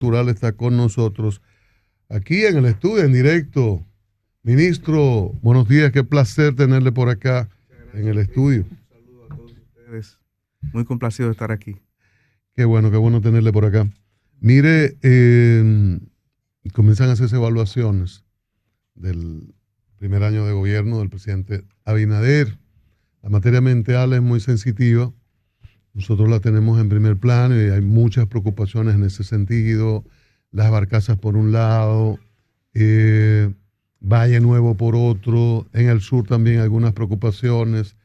Natural está con nosotros aquí en el estudio, en directo. Ministro, buenos días, qué placer tenerle por acá en el estudio. Un saludo a todos ustedes. Muy complacido de estar aquí. Qué bueno tenerle por acá. Mire, comienzan a hacerse evaluaciones del primer año de gobierno del presidente Abinader. La materia ambiental es muy sensitiva. Nosotros la tenemos en primer plano y hay muchas preocupaciones en ese sentido. Las barcazas por un lado, Valle Nuevo por otro. En el sur también algunas preocupaciones.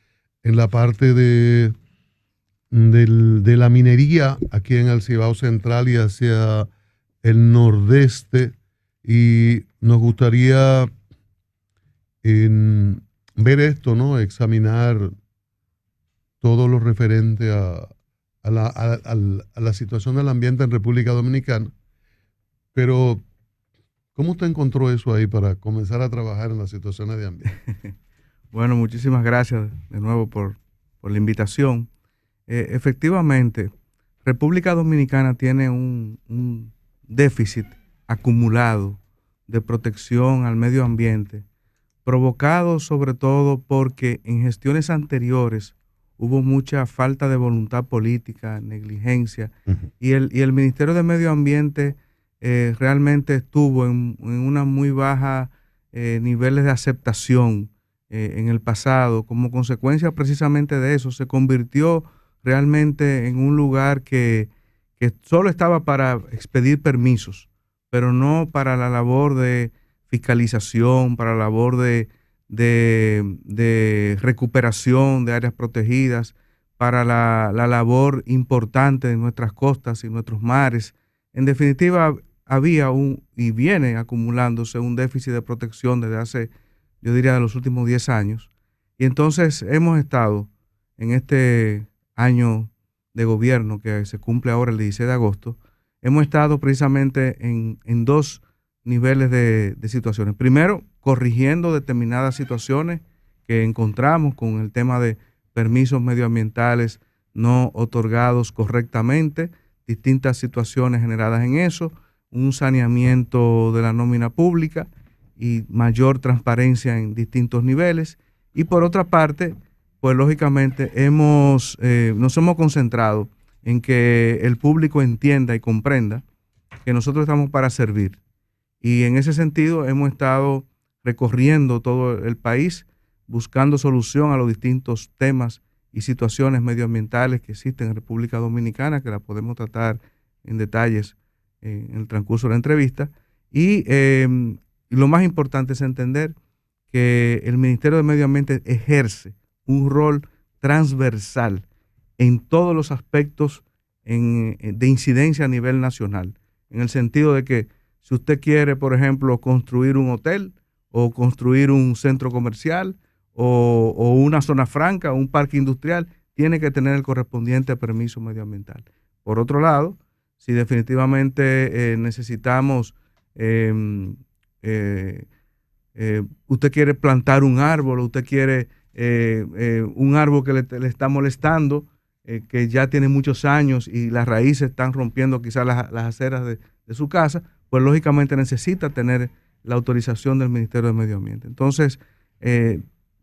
En la parte de la minería, aquí en el Cibao Central y hacia el nordeste. Y nos gustaría ver esto, ¿no? Examinar todo lo referente a la situación del ambiente en República Dominicana. Pero, ¿cómo usted encontró eso ahí para comenzar a trabajar en las situaciones de ambiente? Bueno, muchísimas gracias de nuevo por la invitación. Efectivamente, República Dominicana tiene un déficit acumulado de protección al medio ambiente, provocado sobre todo porque en gestiones anteriores hubo mucha falta de voluntad política, negligencia, y el Ministerio de Medio Ambiente realmente estuvo en una muy baja niveles de aceptación en el pasado. Como consecuencia precisamente de eso, se convirtió realmente en un lugar que solo estaba para expedir permisos, pero no para la labor de fiscalización, para la labor de recuperación de áreas protegidas, para la labor importante de nuestras costas y nuestros mares. En definitiva, había y viene acumulándose un déficit de protección desde hace, yo diría, de los últimos 10 años. Y entonces hemos estado en este año de gobierno que se cumple ahora el 16 de agosto, hemos estado precisamente en dos niveles de situaciones. Primero, corrigiendo determinadas situaciones que encontramos con el tema de permisos medioambientales no otorgados correctamente, distintas situaciones generadas en eso, un saneamiento de la nómina pública y mayor transparencia en distintos niveles. Y por otra parte, pues lógicamente nos hemos concentrado en que el público entienda y comprenda que nosotros estamos para servir. Y en ese sentido hemos estado recorriendo todo el país, buscando solución a los distintos temas y situaciones medioambientales que existen en República Dominicana, que la podemos tratar en detalles en el transcurso de la entrevista. Y lo más importante es entender que el Ministerio de Medio Ambiente ejerce un rol transversal en todos los aspectos de incidencia a nivel nacional, en el sentido de que si usted quiere, por ejemplo, construir un hotel o construir un centro comercial o una zona franca o un parque industrial, tiene que tener el correspondiente permiso medioambiental. Por otro lado, si definitivamente necesitamos, usted quiere plantar un árbol, usted quiere un árbol que le está molestando, que ya tiene muchos años y las raíces están rompiendo quizás las aceras de su casa, pues lógicamente necesita tener la autorización del Ministerio de Medio Ambiente. Entonces,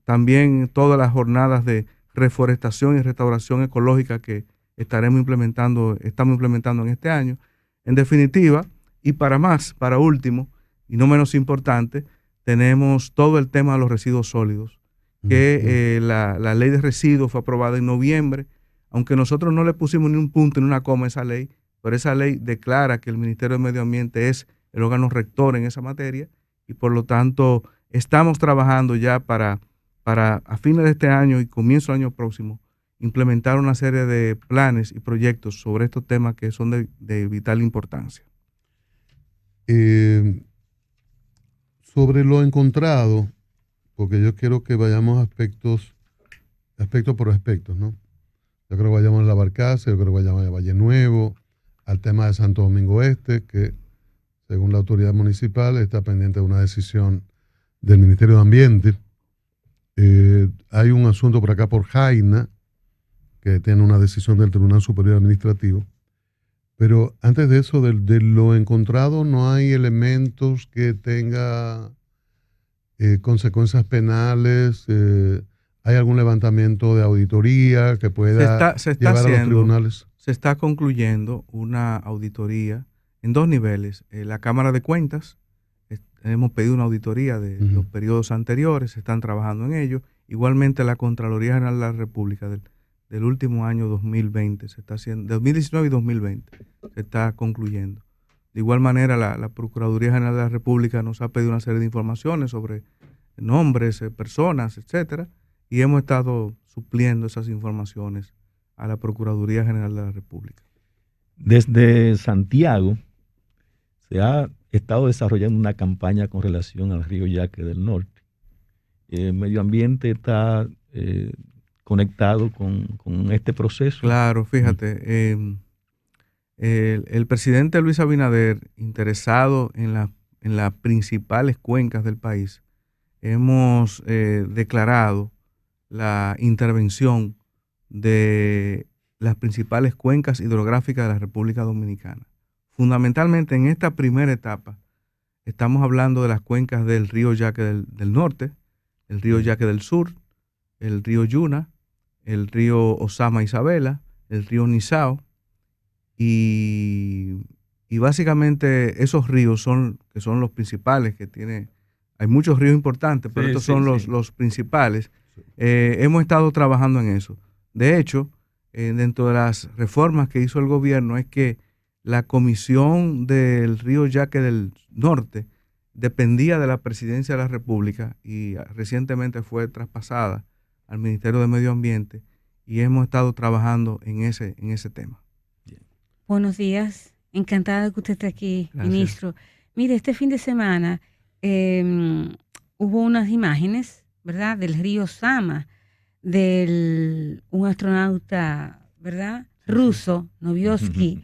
también todas las jornadas de reforestación y restauración ecológica que estamos implementando en este año. En definitiva, y para último, y no menos importante, tenemos todo el tema de los residuos sólidos, que la ley de residuos fue aprobada en noviembre, aunque nosotros no le pusimos ni un punto ni una coma a esa ley, pero esa ley declara que el Ministerio de Medio Ambiente es el órgano rector en esa materia y por lo tanto estamos trabajando ya para a fines de este año y comienzo del año próximo implementar una serie de planes y proyectos sobre estos temas que son de vital importancia. Sobre lo encontrado, porque yo quiero que vayamos aspecto por aspectos, ¿no? Yo creo que vayamos a la Barcaza, yo creo que vayamos a Valle Nuevo, al tema de Santo Domingo Este, que según la autoridad municipal está pendiente de una decisión del Ministerio de Ambiente. Hay un asunto por acá por Jaina, que tiene una decisión del Tribunal Superior Administrativo. Pero antes de eso, de lo encontrado, ¿no hay elementos que tenga consecuencias penales? ¿Hay algún levantamiento de auditoría que pueda Se está llevar a los haciendo, tribunales? se está concluyendo una auditoría en dos niveles. La Cámara de Cuentas, hemos pedido una auditoría de los periodos anteriores, se están trabajando en ello. Igualmente la Contraloría General de la República del último año 2020, se está haciendo, 2019 y 2020, se está concluyendo. De igual manera, la Procuraduría General de la República nos ha pedido una serie de informaciones sobre nombres, personas, etcétera, y hemos estado supliendo esas informaciones a la Procuraduría General de la República. Desde Santiago se ha estado desarrollando una campaña con relación al río Yaque del Norte. El medio ambiente está conectado con este proceso. Claro, fíjate, el presidente Luis Abinader, interesado en las principales cuencas del país, hemos declarado la intervención de las principales cuencas hidrográficas de la República Dominicana. Fundamentalmente en esta primera etapa estamos hablando de las cuencas del río Yaque del Norte, el río Yaque del Sur, el río Yuna, el río Osama Isabela, el río Nizao, y básicamente esos ríos que son los principales que tiene. Hay muchos ríos importantes, pero estos son los principales. Hemos estado trabajando en eso. De hecho, dentro de las reformas que hizo el gobierno es que la comisión del río Yaque del Norte dependía de la Presidencia de la República y recientemente fue traspasada al Ministerio de Medio Ambiente y hemos estado trabajando en ese tema. Bien. Buenos días, encantada de que usted esté aquí, gracias, ministro. Mire, este fin de semana hubo unas imágenes, ¿verdad?, del río Sama, un astronauta, ¿verdad?, ruso, Novyovsky.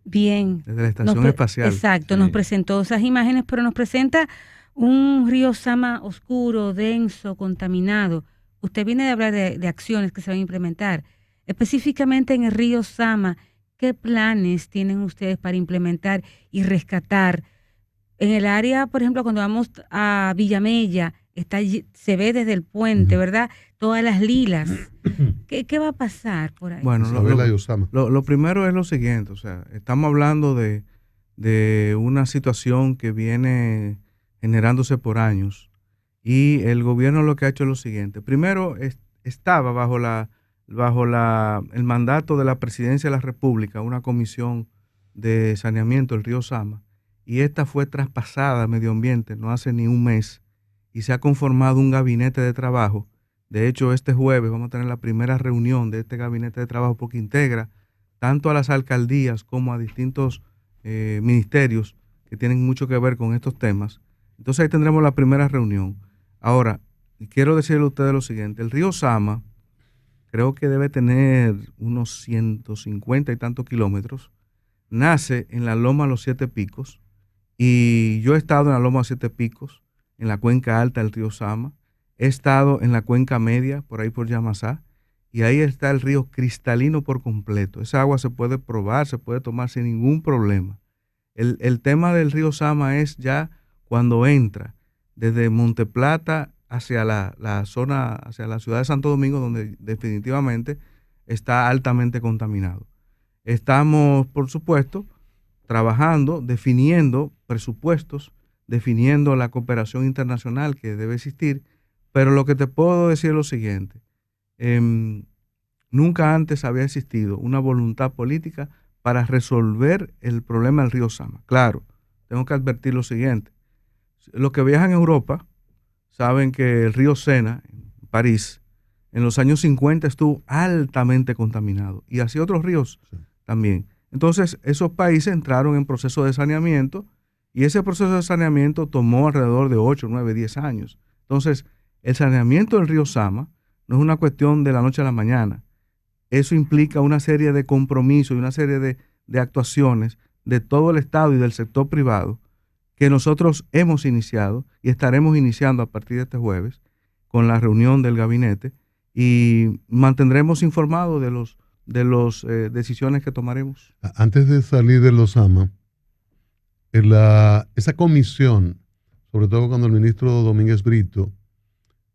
Bien. Desde la estación espacial. Exacto, sí, nos presentó esas imágenes, pero nos presenta un río Sama oscuro, denso, contaminado. Usted viene de hablar de acciones que se van a implementar. Específicamente en el río Sama, ¿qué planes tienen ustedes para implementar y rescatar? En el área, por ejemplo, cuando vamos a Villamella, se ve desde el puente, ¿verdad?, todas las lilas. ¿Qué va a pasar por ahí? Bueno, lo primero es lo siguiente, o sea, estamos hablando de una situación que viene generándose por años y el gobierno lo que ha hecho es lo siguiente. Primero, estaba bajo el mandato de la Presidencia de la República una comisión de saneamiento del río Sama y esta fue traspasada a Medio Ambiente no hace ni un mes y se ha conformado un gabinete de trabajo. De hecho, este jueves vamos a tener la primera reunión de este gabinete de trabajo porque integra tanto a las alcaldías como a distintos ministerios que tienen mucho que ver con estos temas. Entonces ahí tendremos la primera reunión. Ahora, quiero decirle a ustedes lo siguiente. El río Sama creo que debe tener unos 150 y tantos kilómetros. Nace en la Loma Los Siete Picos y yo he estado en la Loma Los Siete Picos, en la cuenca alta del río Sama. He estado en la cuenca media, por ahí por Yamasá, y ahí está el río cristalino por completo. Esa agua se puede probar, se puede tomar sin ningún problema. El tema del río Sama es ya cuando entra desde Monteplata hacia la zona, hacia la ciudad de Santo Domingo, donde definitivamente está altamente contaminado. Estamos, por supuesto, trabajando, definiendo presupuestos, definiendo la cooperación internacional que debe existir. Pero lo que te puedo decir es lo siguiente. Nunca antes había existido una voluntad política para resolver el problema del río Sama. Claro, tengo que advertir lo siguiente. Los que viajan a Europa saben que el río Sena, en París, en los años 50 estuvo altamente contaminado. Y así otros ríos también. Entonces, esos países entraron en proceso de saneamiento y ese proceso de saneamiento tomó alrededor de 8, 9, 10 años. Entonces, el saneamiento del río Sama no es una cuestión de la noche a la mañana. Eso implica una serie de compromisos y una serie de actuaciones de todo el Estado y del sector privado que nosotros hemos iniciado y estaremos iniciando a partir de este jueves con la reunión del gabinete y mantendremos informados de los de las decisiones que tomaremos. Antes de salir de Lozama, esa comisión, sobre todo cuando el ministro Domínguez Brito,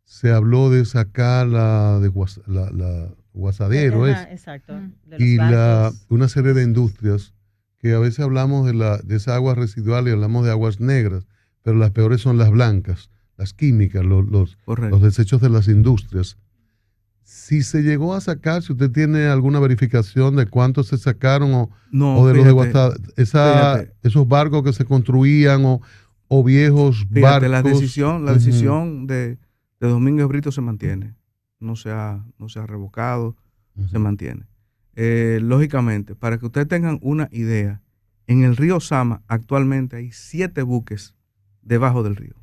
se habló de sacar la Guasadero exacto, de los y barcos. una serie de industrias que a veces hablamos de esa agua residual y hablamos de aguas negras, pero las peores son las blancas, las químicas, los desechos de las industrias. Si se llegó a sacar, si usted tiene alguna verificación de cuántos se sacaron o de los de Guasadero, esos barcos que se construían o viejos barcos. La decisión de Domínguez Brito se mantiene, no se ha revocado, se mantiene. Lógicamente, para que ustedes tengan una idea, en el río Sama actualmente hay 7 buques debajo del río.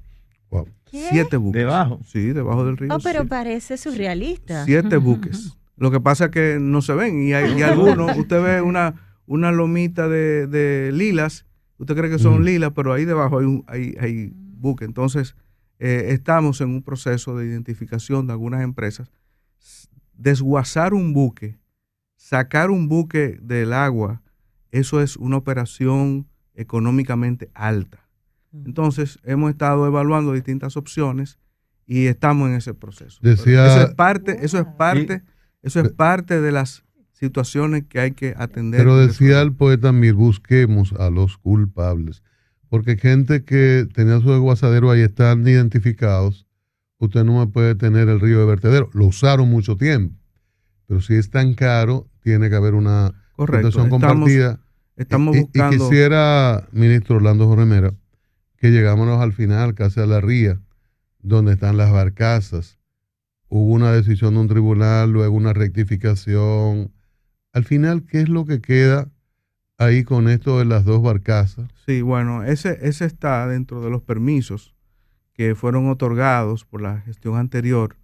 Wow. ¿Qué? 7 buques. ¿Debajo? Sí, debajo del río. Oh, pero sí. parece surrealista. 7 buques. Lo que pasa es que no se ven y hay algunos, usted ve una lomita de lilas, usted cree que son lilas, pero ahí debajo hay buques. Entonces, estamos en un proceso de identificación de algunas empresas. Desguazar un buque, sacar un buque del agua, eso es una operación económicamente alta. Entonces, hemos estado evaluando distintas opciones y estamos en ese proceso. Eso es parte de las situaciones que hay que atender. Pero decía el poeta Mir, busquemos a los culpables, porque gente que tenía su desguazadero ahí están identificados. Usted no puede tener el río de vertedero. Lo usaron mucho tiempo, pero si es tan caro, tiene que haber una situación compartida. Estamos buscando. Y quisiera, ministro Orlando Jorge Mera, que llegámonos al final, casi a la ría, donde están las barcazas. Hubo una decisión de un tribunal, luego una rectificación. Al final, ¿qué es lo que queda ahí con esto de las 2 barcazas? Sí, bueno, ese está dentro de los permisos que fueron otorgados por la gestión anterior,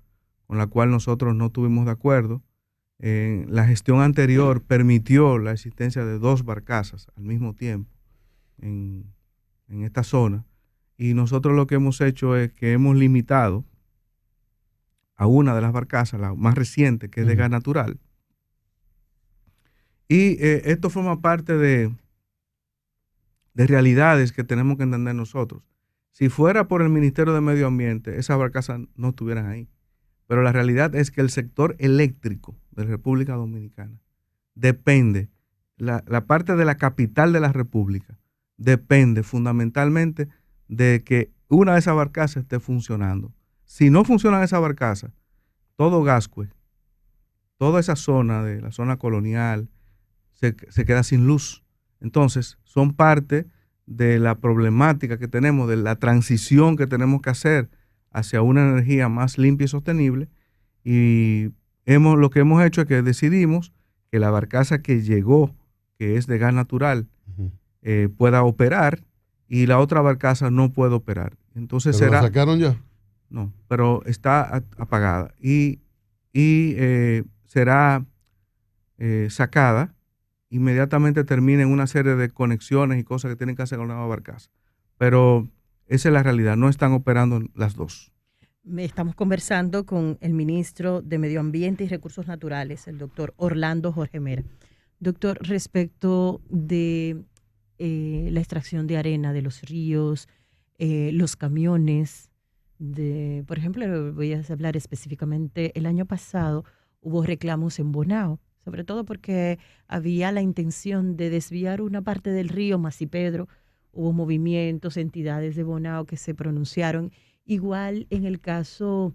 con la cual nosotros no tuvimos de acuerdo. La gestión anterior permitió la existencia de 2 barcazas al mismo tiempo en esta zona, y nosotros lo que hemos hecho es que hemos limitado a una de las barcazas, la más reciente, que es de gas natural, y esto forma parte de realidades que tenemos que entender nosotros. Si fuera por el Ministerio de Medio Ambiente, esas barcazas no estuvieran ahí, pero la realidad es que el sector eléctrico de República Dominicana depende, la parte de la capital de la República depende fundamentalmente de que una de esas barcazas esté funcionando. Si no funcionan esas barcazas, todo Gascue, toda esa zona de la zona colonial, se queda sin luz. Entonces, son parte de la problemática que tenemos, de la transición que tenemos que hacer hacia una energía más limpia y sostenible. Y lo que hemos hecho es que decidimos que la barcaza que llegó, que es de gas natural, pueda operar, y la otra barcaza no puede operar. Entonces ¿Pero la sacaron ya? No, pero está apagada y será sacada. Inmediatamente terminen una serie de conexiones y cosas que tienen que hacer con la nueva barcaza. Pero esa es la realidad, no están operando las 2. Estamos conversando con el ministro de Medio Ambiente y Recursos Naturales, el doctor Orlando Jorge Mera. Doctor, respecto de la extracción de arena de los ríos, los camiones, por ejemplo, voy a hablar específicamente, el año pasado hubo reclamos en Bonao, sobre todo porque había la intención de desviar una parte del río Masipedro. Hubo movimientos, entidades de Bonao que se pronunciaron. Igual en el caso,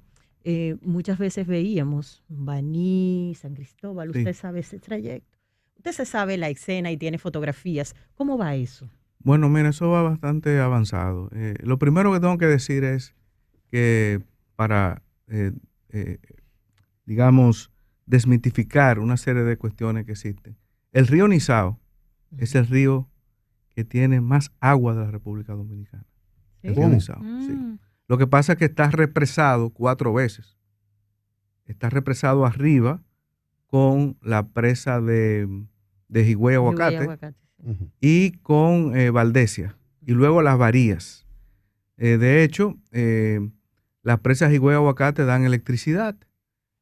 muchas veces veíamos Baní, San Cristóbal, usted sabe ese trayecto. Usted se sabe la escena y tiene fotografías. ¿Cómo va eso? Bueno, mira, eso va bastante avanzado. Lo primero que tengo que decir es que para, digamos, desmitificar una serie de cuestiones que existen, el río Nizao es el río que tiene más agua de la República Dominicana. ¿Sí? El río Nizao, sí. Lo que pasa es que está represado 4 veces. Está represado arriba con la presa de Higüey Aguacate y con Valdesia, y luego las Varías. De hecho, las presas Higüey Aguacate dan electricidad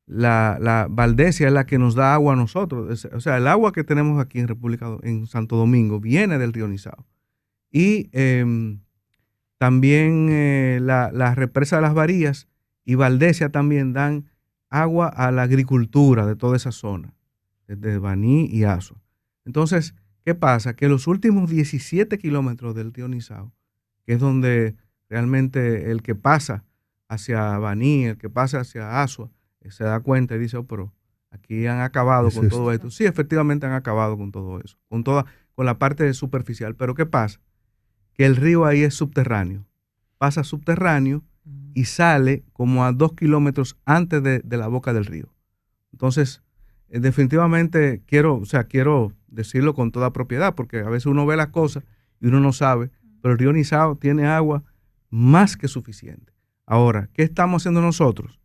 la Valdesia es la que nos da agua a nosotros. O sea, el agua que tenemos aquí en Santo Domingo viene del río Nizao. Y también la represa de las Varías y Valdesia también dan agua a la agricultura de toda esa zona, desde Baní y Azua. Entonces, ¿qué pasa? Que los últimos 17 kilómetros del río Nizao, que es donde realmente el que pasa hacia Baní, el que pasa hacia Azua, se da cuenta y dice, oh, pero aquí han acabado con todo esto. Sí, efectivamente han acabado con todo eso, con la parte superficial. Pero ¿qué pasa? Que el río ahí es subterráneo. Pasa subterráneo y sale como a 2 kilómetros antes de la boca del río. Entonces, definitivamente quiero decirlo con toda propiedad, porque a veces uno ve las cosas y uno no sabe, pero el río Nizao tiene agua más que suficiente. Ahora, ¿qué estamos haciendo nosotros?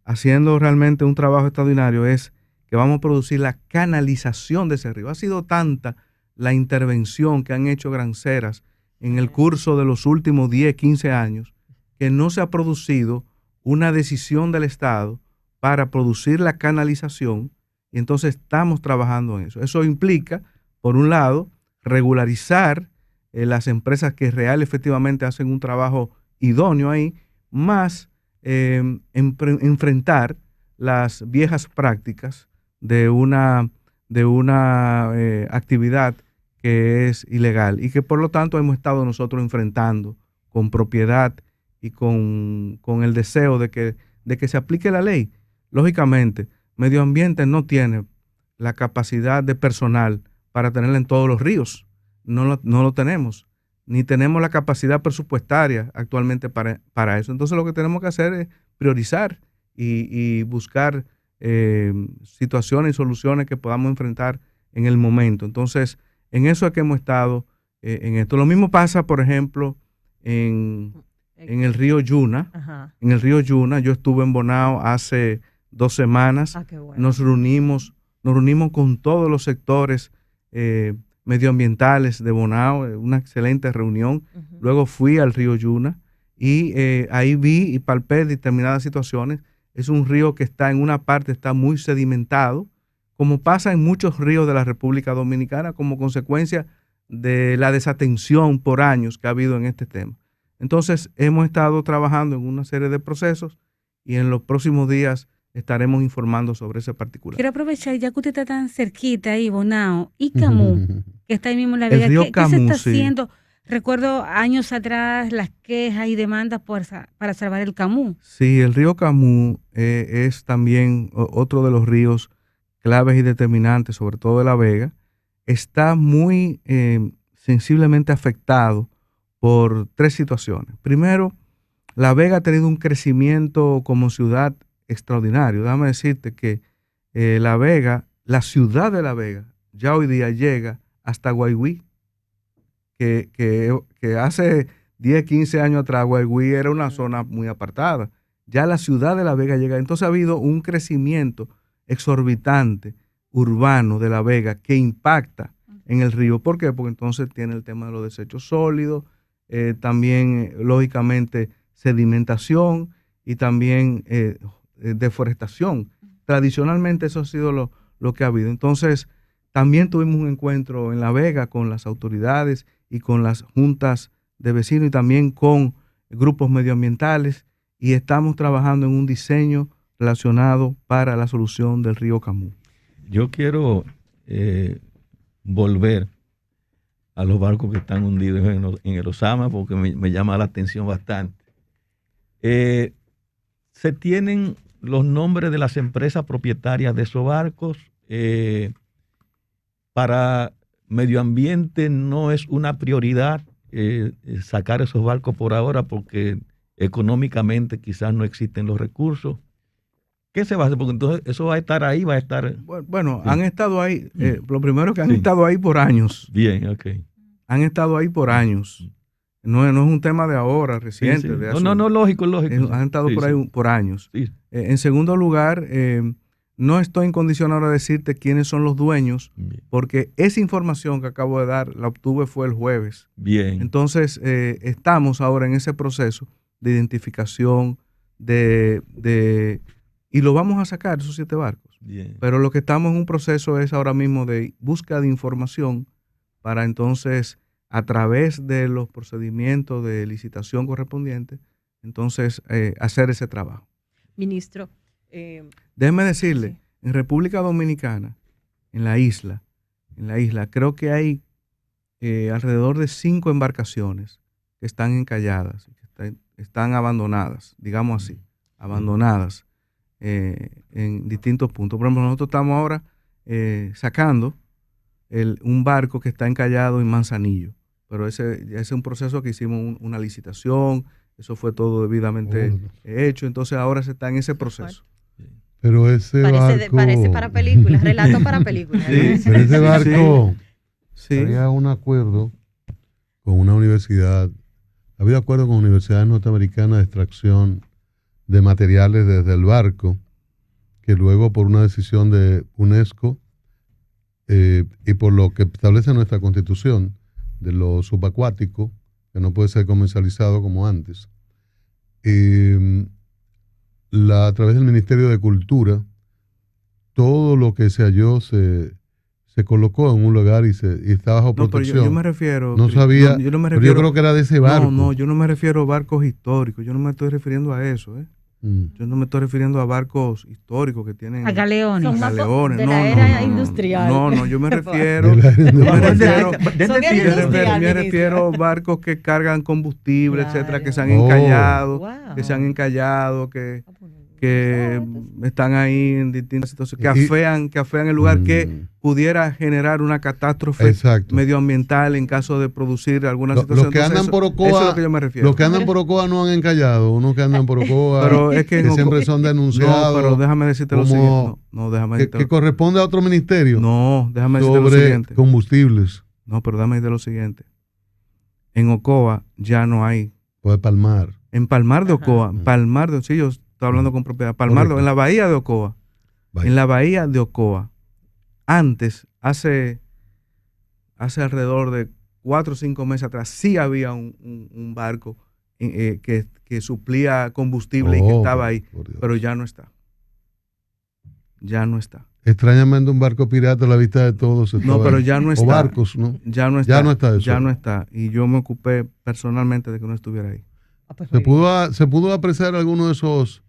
Haciendo realmente un trabajo extraordinario es que vamos a producir la canalización de ese río. Ha sido tanta la intervención que han hecho granceras en el curso de los últimos 10, 15 años, que no se ha producido una decisión del Estado para producir la canalización, y entonces estamos trabajando en eso. Eso implica, por un lado, regularizar las empresas que efectivamente hacen un trabajo idóneo ahí, más enfrentar las viejas prácticas de una actividad que es ilegal y que por lo tanto hemos estado nosotros enfrentando con propiedad y con el deseo de que se aplique la ley. Lógicamente, Medio Ambiente no tiene la capacidad de personal para tenerla en todos los ríos. No lo tenemos. Ni tenemos la capacidad presupuestaria actualmente para eso. Entonces lo que tenemos que hacer es priorizar y buscar situaciones y soluciones que podamos enfrentar en el momento. Entonces, en eso es que hemos estado en esto. Lo mismo pasa, por ejemplo, en el río Yuna. Ajá. En el río Yuna, yo estuve en Bonao hace 2 semanas. Qué bueno. Nos reunimos con todos los sectores medioambientales de Bonao, una excelente reunión. Uh-huh. Luego fui al río Yuna y ahí vi y palpé determinadas situaciones. Es un río que en una parte está muy sedimentado, como pasa en muchos ríos de la República Dominicana, como consecuencia de la desatención por años que ha habido en este tema. Entonces, hemos estado trabajando en una serie de procesos y en los próximos días estaremos informando sobre ese particular. Quiero aprovechar, ya que usted está tan cerquita ahí, Bonao, y Camú, que está ahí mismo en La Vega. ¿Qué se está haciendo? Recuerdo años atrás las quejas y demandas para salvar el Camú. Sí, el río Camú es también otro de los ríos claves y determinantes, sobre todo de La Vega. Está muy sensiblemente afectado por 3 situaciones. Primero, La Vega ha tenido un crecimiento como ciudad extraordinario. Déjame decirte que la ciudad de La Vega, ya hoy día llega hasta Guayguí, que hace 10, 15 años atrás Guayguí era una zona muy apartada. Ya la ciudad de La Vega llega. Entonces ha habido un crecimiento exorbitante urbano de La Vega que impacta en el río. ¿Por qué? Porque entonces tiene el tema de los desechos sólidos, también lógicamente sedimentación y también deforestación. Tradicionalmente eso ha sido lo que ha habido. Entonces también tuvimos un encuentro en La Vega con las autoridades y con las juntas de vecinos y también con grupos medioambientales, y estamos trabajando en un diseño relacionado para la solución del río Camú. Yo quiero volver a los barcos que están hundidos en el Osama, porque me llama la atención bastante. ¿Se tienen los nombres de las empresas propietarias de esos barcos? Para Medio Ambiente no es una prioridad sacar esos barcos por ahora, porque económicamente quizás no existen los recursos. ¿Qué se va a hacer? Porque entonces eso va a estar ahí, va a estar... Bueno, han estado ahí, lo primero que han estado ahí por años. Bien, ok. Han estado ahí por años. No es un tema de ahora, reciente. Sí. De no, lógico. Han estado por ahí por años. Sí. En segundo lugar, no estoy en condición ahora de decirte quiénes son los dueños, porque esa información que acabo de dar la obtuve fue el jueves. Bien. Entonces, estamos ahora en ese proceso de identificación, de y lo vamos a sacar, esos 7 barcos. Bien. Pero lo que estamos en un proceso es ahora mismo de búsqueda de información para entonces, a través de los procedimientos de licitación correspondientes, entonces hacer ese trabajo. Ministro, Déjeme decirle, sí. en República Dominicana, en la isla, creo que hay alrededor de 5 embarcaciones que están encalladas, que están abandonadas, digamos así, abandonadas en distintos puntos. Por ejemplo, nosotros estamos ahora sacando un barco que está encallado en Manzanillo, pero ese es un proceso que hicimos una licitación, eso fue todo debidamente hecho, entonces ahora se está en ese proceso. Pero ese barco... Parece para películas, relato para películas. Sí. Pero ese barco... Sí. Había un acuerdo con una universidad, había acuerdo con universidades norteamericanas de extracción de materiales desde el barco, que luego por una decisión de UNESCO y por lo que establece nuestra constitución de lo subacuático, que no puede ser comercializado como antes, a través del Ministerio de Cultura, todo lo que se halló se colocó en un lugar y está bajo protección. Pero yo me refiero... No sabía, yo no me pero refiero, yo creo que era de ese barco. No, yo no me refiero a barcos históricos, yo no me estoy refiriendo a eso, Yo no me estoy refiriendo a barcos históricos que tienen... A galeones. Son galeones. de No, la no, era no, no. industrial. No, yo me refiero... Me refiero a barcos que cargan combustible, Claro. etcétera, que se han encallado, Wow. que están ahí en distintas situaciones, que afean el lugar, que pudiera generar una catástrofe Exacto. medioambiental en caso de producir alguna situación. Los que andan por Ocoa, eso es lo que yo me refiero. Los que andan por Ocoa no han encallado, unos que andan por Ocoa, pero es que siempre son denunciados. No, pero déjame decirte lo siguiente. No, déjame decirte que corresponde a otro ministerio. No, déjame decirte lo sobre siguiente. combustibles. No, pero déjame decirte lo siguiente. En Ocoa ya no hay. Pues Palmar. En Palmar de Ocoa, Ajá. sí, yo estoy hablando con propiedad. Palmar, en la bahía de Ocoa. Vaya. En la bahía de Ocoa. Antes, hace alrededor de 4 o 5 meses atrás, sí había un barco que suplía combustible y que estaba ahí, pero ya no está. Ya no está. Extrañamente un barco pirata a la vista de todos. No, pero ya no está. O barcos, ¿no? Ya no está. Ya no está eso. Ya no está. Y yo me ocupé personalmente de que no estuviera ahí. ¿Se pudo apreciar alguno de esos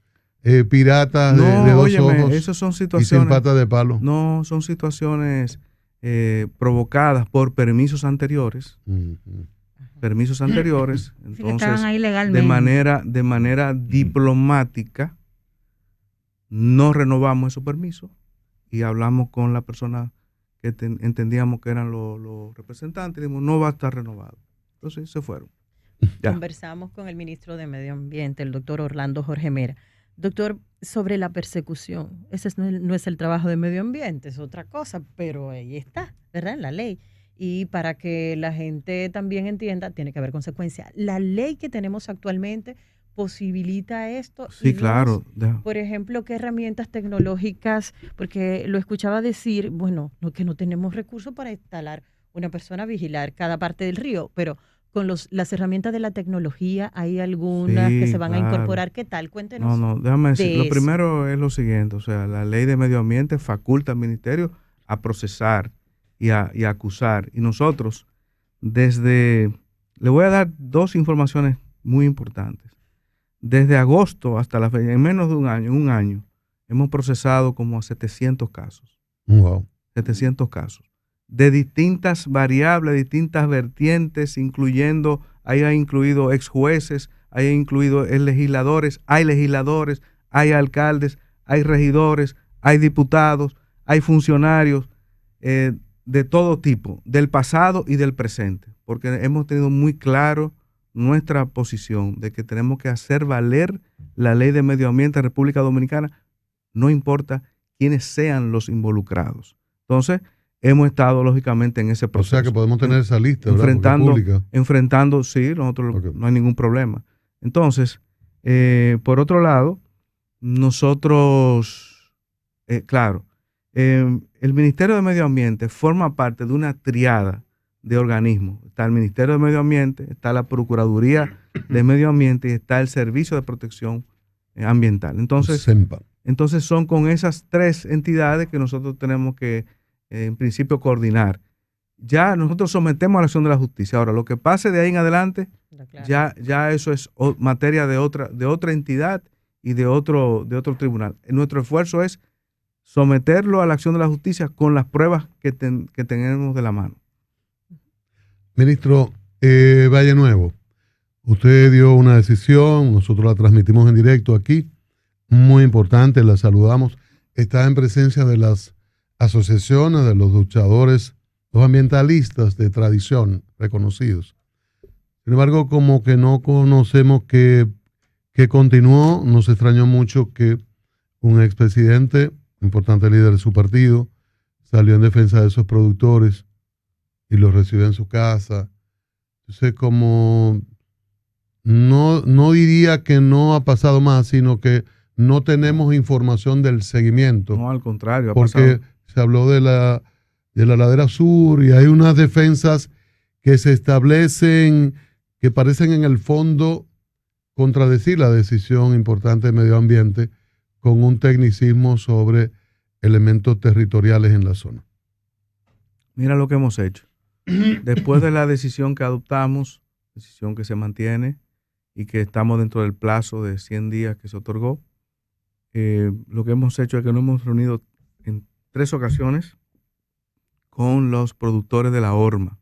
piratas de dos óyeme, ojos esas son y situaciones, sin patas de palo? No, son situaciones provocadas por permisos anteriores. Permisos anteriores. Sí, que estaban Entonces, ahí legalmente. de manera diplomática, no renovamos esos permisos y hablamos con la persona que entendíamos que eran los representantes y dijimos, no va a estar renovado. Entonces se fueron. Ya. Conversamos con el ministro de Medio Ambiente, el doctor Orlando Jorge Mera. Doctor, sobre la persecución, ese no es el trabajo de Medio Ambiente, es otra cosa, pero ahí está, ¿verdad? En la ley. Y para que la gente también entienda, tiene que haber consecuencia. La ley que tenemos actualmente posibilita esto. Sí, y claro. Por ejemplo, ¿qué herramientas tecnológicas? Porque lo escuchaba decir, bueno, que no tenemos recursos para instalar una persona a vigilar cada parte del río, pero con las herramientas de la tecnología, ¿hay algunas que se van a incorporar? ¿Qué tal? Cuéntenos. No, déjame decir. Lo primero es lo siguiente, o sea, la ley de medio ambiente faculta al ministerio a procesar y a acusar. Y nosotros, le voy a dar 2 informaciones muy importantes. Desde agosto hasta la fecha, en menos de un año, hemos procesado como 700 casos. Wow. 700 casos. De distintas variables, distintas vertientes, ahí ha incluido ex jueces, ahí ha incluido legisladores, hay alcaldes, hay regidores, hay diputados, hay funcionarios de todo tipo, del pasado y del presente, porque hemos tenido muy claro nuestra posición de que tenemos que hacer valer la ley de medio ambiente de República Dominicana, no importa quiénes sean los involucrados. Entonces, hemos estado lógicamente en ese proceso. O sea que podemos tener esa lista, enfrentando, sí, nosotros no hay ningún problema. Entonces, por otro lado, nosotros, el Ministerio de Medio Ambiente forma parte de una triada de organismos. Está el Ministerio de Medio Ambiente, está la Procuraduría de Medio Ambiente y está el Servicio de Protección Ambiental. Entonces, Entonces son con esas 3 entidades que nosotros tenemos que, en principio, coordinar. Ya nosotros sometemos a la acción de la justicia. Ahora, lo que pase de ahí en adelante, Claro. ya eso es materia de otra entidad y de otro tribunal. Nuestro esfuerzo es someterlo a la acción de la justicia con las pruebas que tenemos de la mano. Ministro, Valle Nuevo, usted dio una decisión, nosotros la transmitimos en directo aquí, muy importante, la saludamos. Está en presencia de las asociaciones de los luchadores, los ambientalistas de tradición reconocidos. Sin embargo, como que no conocemos que continuó, nos extrañó mucho que un expresidente, importante líder de su partido, salió en defensa de esos productores y los recibió en su casa. Entonces, como no diría que no ha pasado más, sino que no tenemos información del seguimiento. No, al contrario, ha porque pasado. se habló de la ladera sur y hay unas defensas que se establecen que parecen en el fondo contradecir la decisión importante de medio ambiente con un tecnicismo sobre elementos territoriales en la zona. Mira lo que hemos hecho. Después de la decisión que adoptamos, decisión que se mantiene y que estamos dentro del plazo de 100 días que se otorgó, lo que hemos hecho es que nos hemos reunido en 3 ocasiones con los productores de la horma.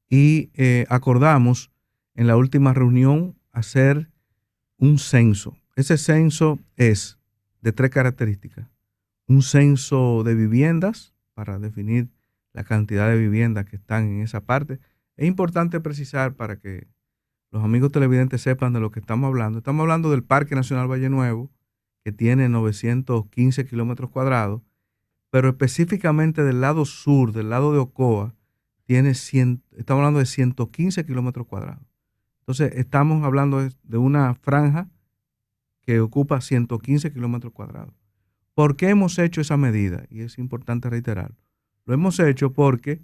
Y acordamos en la última reunión hacer un censo. Ese censo es de 3 características. Un censo de viviendas para definir la cantidad de viviendas que están en esa parte. Es importante precisar para que los amigos televidentes sepan de lo que estamos hablando. Estamos hablando del Parque Nacional Valle Nuevo, que tiene 915 kilómetros cuadrados, pero específicamente del lado sur, del lado de Ocoa, estamos hablando de 115 kilómetros cuadrados. Entonces, estamos hablando de una franja que ocupa 115 kilómetros cuadrados. ¿Por qué hemos hecho esa medida? Y es importante reiterarlo. Lo hemos hecho porque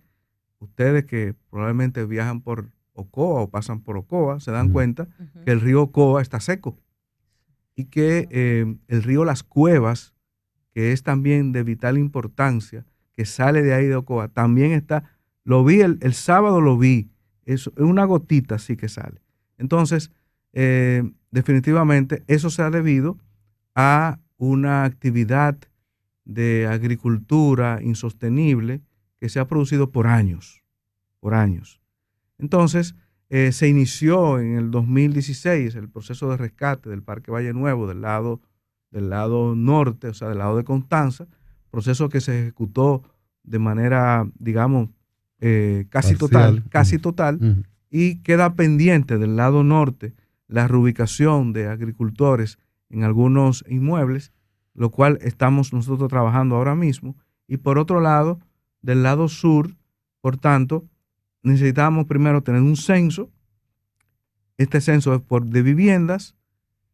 ustedes que probablemente viajan por Ocoa o pasan por Ocoa se dan cuenta que el río Ocoa está seco y que el río Las Cuevas, que es también de vital importancia, que sale de ahí de Ocoa, también está. Lo vi el sábado, lo vi. Es una gotita así que sale. Entonces, definitivamente eso se ha debido a una actividad de agricultura insostenible que se ha producido por años. Entonces, se inició en el 2016 el proceso de rescate del Parque Valle Nuevo del lado norte, o sea, del lado de Constanza, proceso que se ejecutó de manera, digamos, casi total, y queda pendiente del lado norte la reubicación de agricultores en algunos inmuebles, lo cual estamos nosotros trabajando ahora mismo. Y por otro lado, del lado sur, por tanto, necesitamos primero tener un censo. Este censo es de viviendas,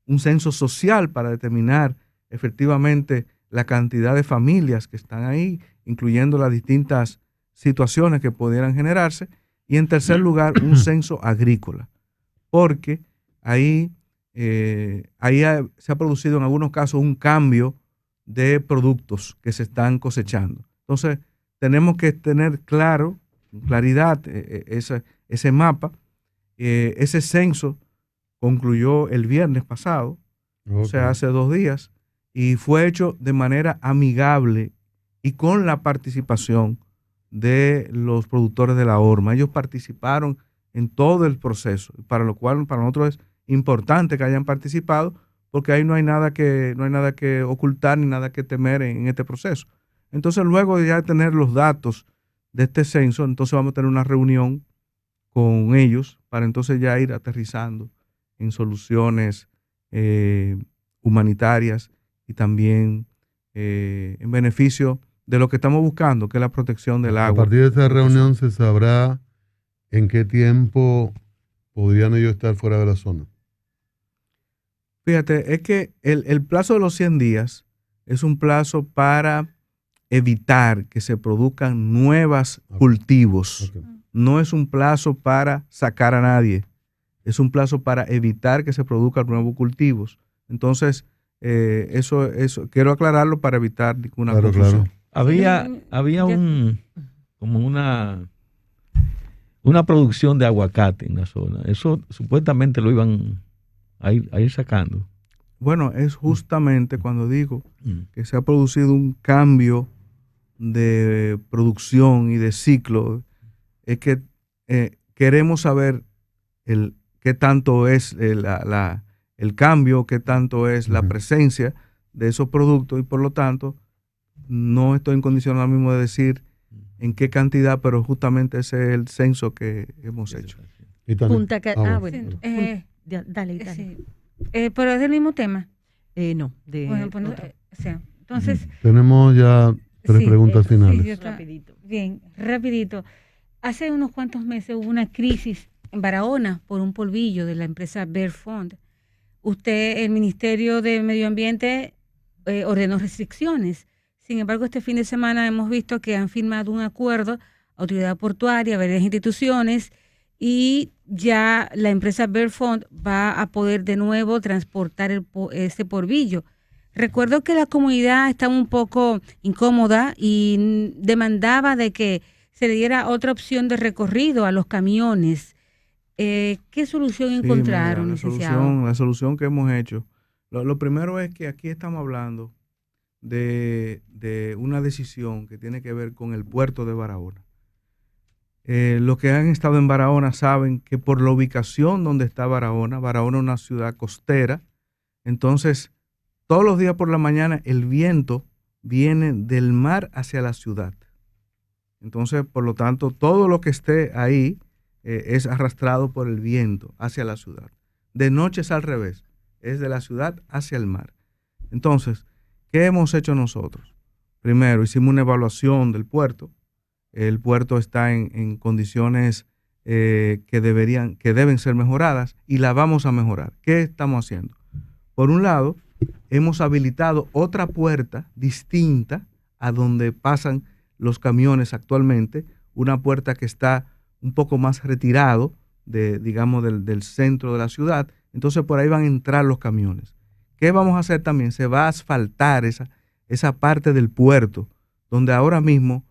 un censo social para determinar efectivamente la cantidad de familias que están ahí, incluyendo las distintas situaciones que pudieran generarse. Y en tercer lugar, un censo agrícola, porque ahí se ha producido en algunos casos un cambio de productos que se están cosechando. Entonces, tenemos que tener claridad ese mapa. Ese censo concluyó el viernes pasado, o sea, hace 2 días, y fue hecho de manera amigable y con la participación de los productores de la horma. Ellos participaron en todo el proceso, para lo cual para nosotros es importante que hayan participado, porque ahí no hay nada que ocultar ni nada que temer en este proceso. Entonces, luego de ya tener los datos de este censo, entonces vamos a tener una reunión con ellos para entonces ya ir aterrizando en soluciones humanitarias y también en beneficio de lo que estamos buscando, que es la protección del agua. A partir de esta reunión se sabrá en qué tiempo podrían ellos estar fuera de la zona. Fíjate, es que el plazo de los 100 días es un plazo para evitar que se produzcan nuevos cultivos. No es un plazo para sacar a nadie, es un plazo para evitar que se produzcan nuevos cultivos. Entonces, Eso quiero aclararlo para evitar ninguna Claro, confusión. claro. Había como una producción de aguacate en la zona. Eso supuestamente lo iban a ir sacando. Bueno, es justamente cuando digo que se ha producido un cambio de producción y de ciclo, es que queremos saber qué tanto es el cambio, qué tanto es la presencia de esos productos, y por lo tanto no estoy en condición ahora mismo de decir en qué cantidad, pero justamente ese es el censo que hemos hecho. Y también, Punta bueno. Dale. Sí. Pero es del mismo tema. No, de Bueno, pues, otro. entonces, tenemos ya 3 preguntas sí, finales. yo está- Rapidito. Bien, rapidito. Hace unos cuantos meses hubo una crisis en Barahona por un polvillo de la empresa Bear Fund. El Ministerio de Medio Ambiente ordenó restricciones. Sin embargo, este fin de semana hemos visto que han firmado un acuerdo, autoridad portuaria, varias instituciones, y ya la empresa Bear Fund va a poder de nuevo transportar ese polvillo. Recuerdo que la comunidad estaba un poco incómoda y demandaba de que se le diera otra opción de recorrido a los camiones. ¿Qué solución encontraron, Mira, licenciado? la solución que hemos hecho. Lo primero es que aquí estamos hablando de una decisión que tiene que ver con el puerto de Barahona. Los que han estado en Barahona saben que por la ubicación donde está Barahona es una ciudad costera, entonces todos los días por la mañana el viento viene del mar hacia la ciudad. Entonces, por lo tanto, todo lo que esté ahí es arrastrado por el viento hacia la ciudad. De noche es al revés, es de la ciudad hacia el mar. Entonces, ¿qué hemos hecho nosotros? Primero, hicimos una evaluación del puerto. El puerto está en condiciones que deben ser mejoradas, y la vamos a mejorar. ¿Qué estamos haciendo? Por un lado, hemos habilitado otra puerta distinta a donde pasan los camiones actualmente, una puerta que está un poco más retirado del centro de la ciudad. Entonces por ahí van a entrar los camiones. ¿Qué vamos a hacer también? Se va a asfaltar esa parte del puerto, donde ahora mismo,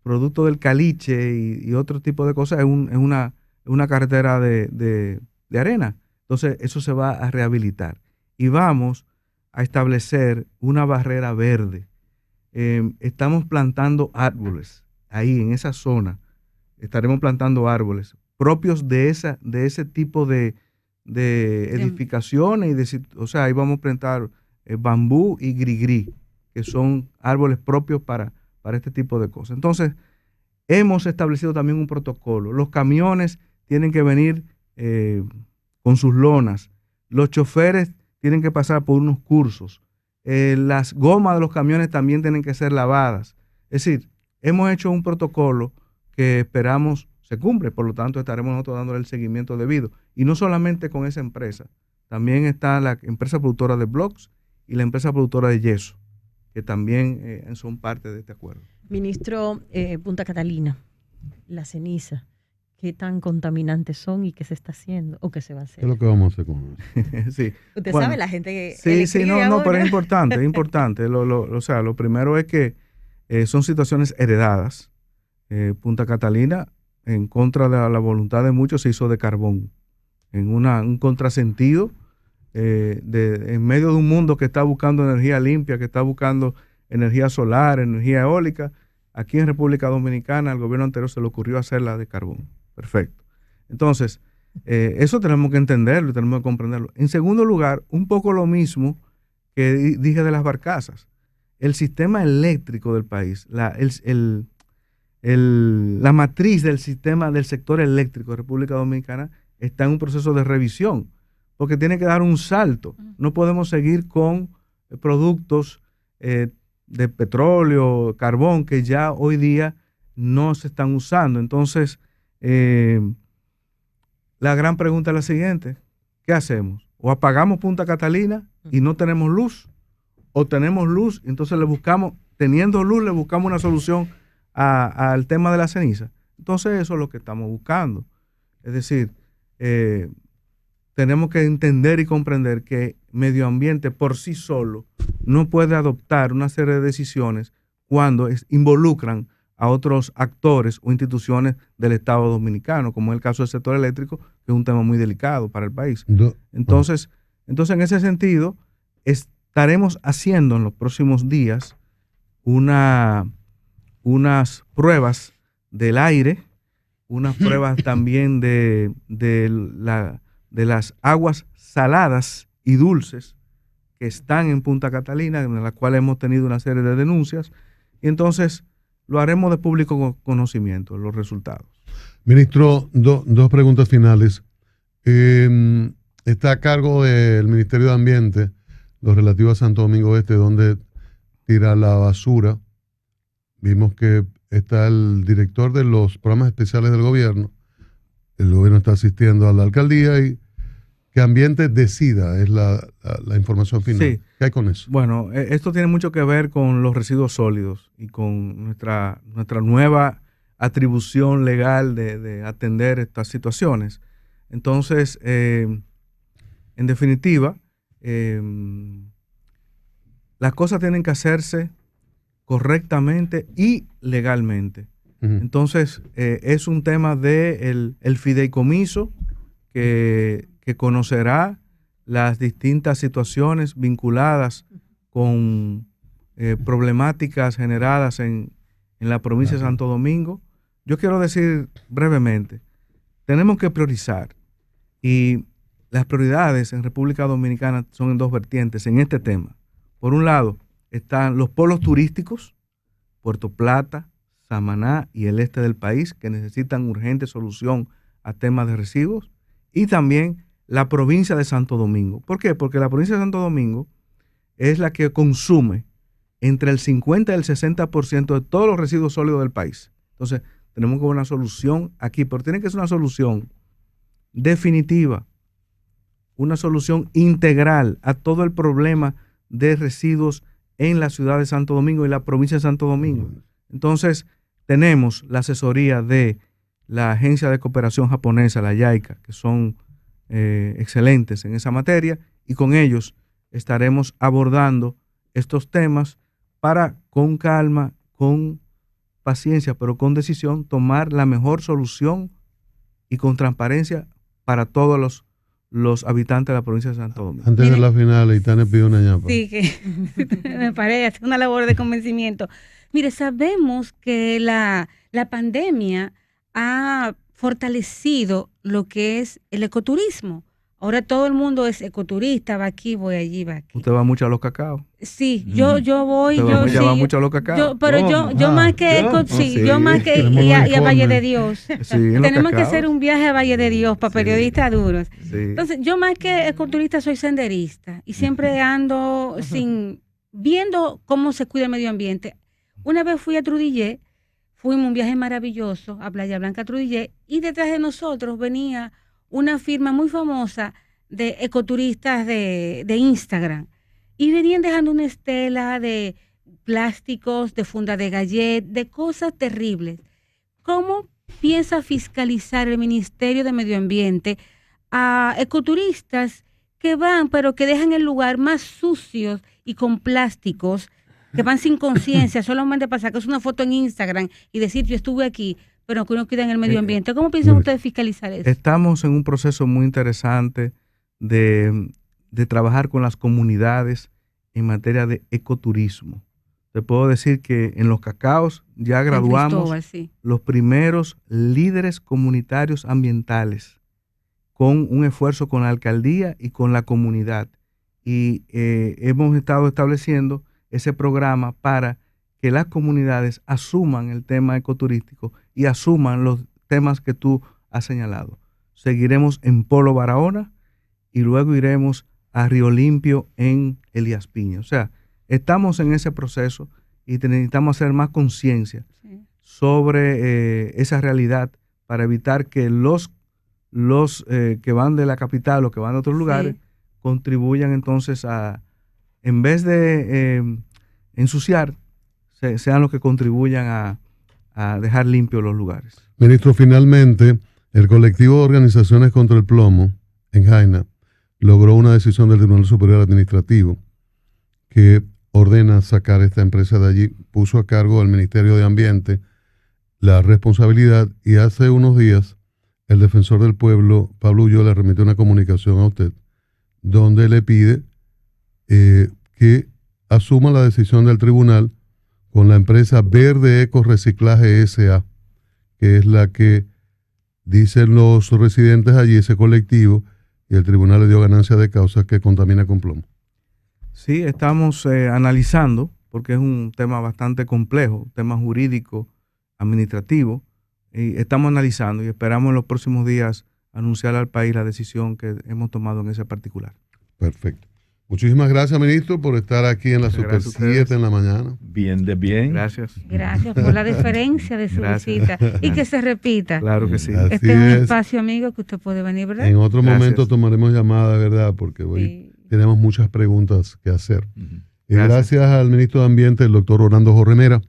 producto del caliche y otro tipo de cosas, es una carretera de arena. Entonces eso se va a rehabilitar. Y vamos a establecer una barrera verde. Estamos plantando árboles ahí en esa zona. Estaremos plantando árboles propios de ese tipo de edificaciones. O sea, ahí vamos a plantar bambú y grigrí, que son árboles propios para este tipo de cosas. Entonces, hemos establecido también un protocolo. Los camiones tienen que venir con sus lonas. Los choferes tienen que pasar por unos cursos. Las gomas de los camiones también tienen que ser lavadas. Es decir, hemos hecho un protocolo que esperamos se cumple, por lo tanto estaremos nosotros dándole el seguimiento debido. Y no solamente con esa empresa, también está la empresa productora de blocks y la empresa productora de yeso, que también son parte de este acuerdo. Ministro, Punta Catalina, la ceniza, ¿qué tan contaminantes son y qué se está haciendo o qué se va a hacer? ¿Qué es lo que vamos a hacer con eso? Sí. Usted Bueno, sabe, la gente que Sí, no, pero es importante, es importante. O sea, lo primero es que son situaciones heredadas. Punta Catalina, en contra de la voluntad de muchos, se hizo de carbón, en un contrasentido, en medio de un mundo que está buscando energía limpia, que está buscando energía solar, energía eólica. Aquí en República Dominicana, al gobierno anterior se le ocurrió hacerla de carbón. Perfecto. Entonces, eso tenemos que entenderlo y tenemos que comprenderlo. En segundo lugar, un poco lo mismo que dije de las barcazas. El sistema eléctrico del país, la matriz del sistema del sector eléctrico de República Dominicana está en un proceso de revisión, porque tiene que dar un salto. No podemos seguir con productos de petróleo, carbón, que ya hoy día no se están usando. Entonces, la gran pregunta es la siguiente: ¿qué hacemos? ¿O apagamos Punta Catalina y no tenemos luz? ¿O tenemos luz, entonces teniendo luz, le buscamos una solución al tema de la ceniza? Entonces eso es lo que estamos buscando. Es decir, tenemos que entender y comprender que medio ambiente por sí solo no puede adoptar una serie de decisiones cuando involucran a otros actores o instituciones del Estado dominicano, como es el caso del sector eléctrico, que es un tema muy delicado para el país. Entonces, en ese sentido, estaremos haciendo en los próximos días unas pruebas del aire, unas pruebas también de las aguas saladas y dulces que están en Punta Catalina, en las cuales hemos tenido una serie de denuncias, y entonces lo haremos de público conocimiento, los resultados. Ministro, dos preguntas finales. Está a cargo del Ministerio de Ambiente lo relativo a Santo Domingo Este, donde tira la basura. Vimos que está el director de los programas especiales del gobierno. El gobierno está asistiendo a la alcaldía y que Ambiente decida, es la información final. Sí. ¿Qué hay con eso? Bueno, esto tiene mucho que ver con los residuos sólidos y con nuestra nueva atribución legal de atender estas situaciones. Entonces, en definitiva, las cosas tienen que hacerse correctamente y legalmente. Entonces, es un tema de el fideicomiso que conocerá las distintas situaciones vinculadas con problemáticas generadas en la provincia de Santo Domingo. Yo quiero decir brevemente, tenemos que priorizar, y las prioridades en República Dominicana son en dos vertientes en este tema. Por un lado, están los polos turísticos, Puerto Plata, Samaná y el este del país, que necesitan urgente solución a temas de residuos, y también la provincia de Santo Domingo. ¿Por qué? Porque la provincia de Santo Domingo es la que consume entre el 50 y el 60% de todos los residuos sólidos del país. Entonces, tenemos que ver una solución aquí, pero tiene que ser una solución definitiva, una solución integral a todo el problema de residuos en la ciudad de Santo Domingo y la provincia de Santo Domingo. Entonces, tenemos la asesoría de la Agencia de Cooperación Japonesa, la JICA, que son excelentes en esa materia, y con ellos estaremos abordando estos temas para, con calma, con paciencia, pero con decisión, tomar la mejor solución y con transparencia para todos los habitantes de la provincia de Santo Domingo. Antes de la final, Itania pidió una ñapa. Sí, que me parece una labor de convencimiento. Mire, sabemos que la pandemia ha fortalecido lo que es el ecoturismo. Ahora todo el mundo es ecoturista, va aquí, voy allí, va aquí. ¿Usted va mucho a los cacaos? Sí, yo voy, ¿Usted yo va sí, mucho a los cacaos? yo más que yo más que y a Valle de Dios. Sí, Tenemos que hacer un viaje a Valle de Dios para periodistas duros. Sí. Entonces, yo más que ecoturista soy senderista y siempre ando viendo cómo se cuida el medio ambiente. Una vez fui a Trudillé, fuimos un viaje maravilloso a Playa Blanca, Trudillé, y detrás de nosotros venía una firma muy famosa de ecoturistas de Instagram. Y venían dejando una estela de plásticos, de funda de gallet, de cosas terribles. ¿Cómo piensa fiscalizar el Ministerio de Medio Ambiente a ecoturistas que van, pero que dejan el lugar más sucios y con plásticos, que van sin conciencia, solamente para sacarse una foto en Instagram y decir yo estuve aquí, pero que no cuidan el medio ambiente? ¿Cómo piensan ustedes fiscalizar eso? Estamos en un proceso muy interesante de trabajar con las comunidades en materia de ecoturismo. Te puedo decir que en los cacaos ya graduamos los primeros líderes comunitarios ambientales con un esfuerzo con la alcaldía y con la comunidad. Y hemos estado estableciendo ese programa para que las comunidades asuman el tema ecoturístico y asuman los temas que tú has señalado. Seguiremos en Polo Barahona y luego iremos a Río Limpio en Elías Piña. O sea, estamos en ese proceso y necesitamos hacer más conciencia sobre esa realidad para evitar que los que van de la capital o que van de otros lugares contribuyan entonces a, en vez de ensuciar, sean los que contribuyan a dejar limpios los lugares. Ministro, finalmente, el colectivo de organizaciones contra el plomo en Jaina logró una decisión del Tribunal Superior Administrativo que ordena sacar esta empresa de allí, puso a cargo del Ministerio de Ambiente la responsabilidad, y hace unos días el defensor del pueblo, Pablo Ulloa, le remitió una comunicación a usted donde le pide que asuma la decisión del tribunal con la empresa Verde Eco Reciclaje S.A., que es la que dicen los residentes allí, ese colectivo, y el tribunal le dio ganancia de causa, que contamina con plomo. Sí, estamos analizando, porque es un tema bastante complejo, tema jurídico, administrativo, y estamos analizando y esperamos en los próximos días anunciar al país la decisión que hemos tomado en ese particular. Perfecto. Muchísimas gracias, ministro, por estar aquí en la Super 7 en la mañana. Bien de bien. Gracias. Gracias por la deferencia de su visita y que se repita. Claro que sí. Así Este es un es. espacio, amigo, que usted puede venir, ¿verdad? En otro Gracias. momento tomaremos llamada, de verdad, porque hoy Sí. tenemos muchas preguntas que hacer. Ujú. Y Gracias. gracias al ministro de Ambiente, el doctor Orlando Jorremera,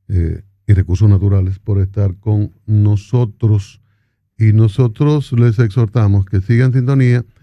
y Recursos Naturales, por estar con nosotros. Y nosotros les exhortamos que sigan en sintonía